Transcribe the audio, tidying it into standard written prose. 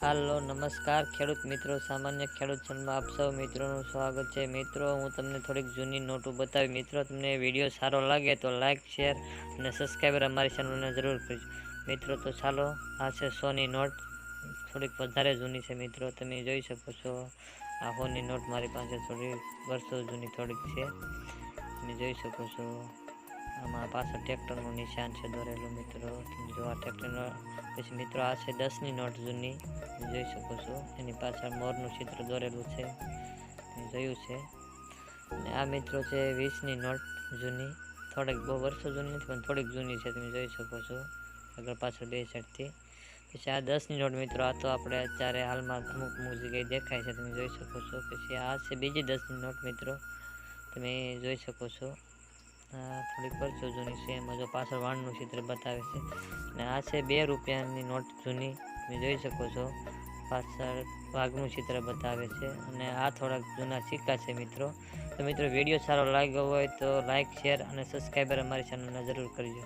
હાલો નમસ્કાર ખેડૂત મિત્રો, સામાન્ય ખેડૂત ચેનલમાં આપ સૌ મિત્રોનું સ્વાગત છે. મિત્રો હું તમને થોડીક જૂની નોટો બતાવી. મિત્રો તમને વિડીયો સારો લાગે તો લાઇક, શેર અને સબસ્ક્રાઈબર અમારી ચેનલને જરૂર કરજો. મિત્રો તો ચાલો, આ છે 100ની નોટ, થોડીક વધારે જૂની છે. મિત્રો તમે જોઈ શકો છો, આ 100ની નોટ મારી પાસે થોડી વર્ષો જૂની થોડીક છે, તમે જોઈ શકો છો. આમાં પાછળ ટ્રેક્ટરનું નિશાન છે દોરેલું. મિત્રો તમે જો આ ટ્રેક્ટરનો, પછી મિત્રો આ છે 10ની નોટ જૂની, તમે જોઈ શકો છો. એની પાછળ મોરનું ચિત્ર દોરેલું છે, તમે જોયું છે. અને આ મિત્રો છે 20ની નોટ જૂની, થોડીક બહુ વર્ષો જૂની નથી પણ થોડીક જૂની છે, તમે જોઈ શકો છો આગળ પાછળ બે સાઈડથી. પછી આ 10ની નોટ મિત્રો, આ તો આપણે અત્યારે હાલમાં અમુક જગ્યાએ દેખાય છે, તમે જોઈ શકો છો. પછી આ છે બીજી 10ની નોટ મિત્રો, તમે જોઈ શકો છો. થોડીક વર્ષો જૂની છે, એમાં જો પાછળ વાણનું ચિત્ર બતાવે છે. અને આ છે 2 રૂપિયાની નોટ જૂની, તમે જોઈ શકો છો, પાછળ વાઘનું ચિત્ર બતાવે છે. અને આ થોડાક જૂના સિક્કા છે મિત્રો. તો મિત્રો વિડીયો સારો લાગ્યો હોય તો લાઇક, શેર અને સબસ્ક્રાઈબર અમારી ચેનલને જરૂર કરજો.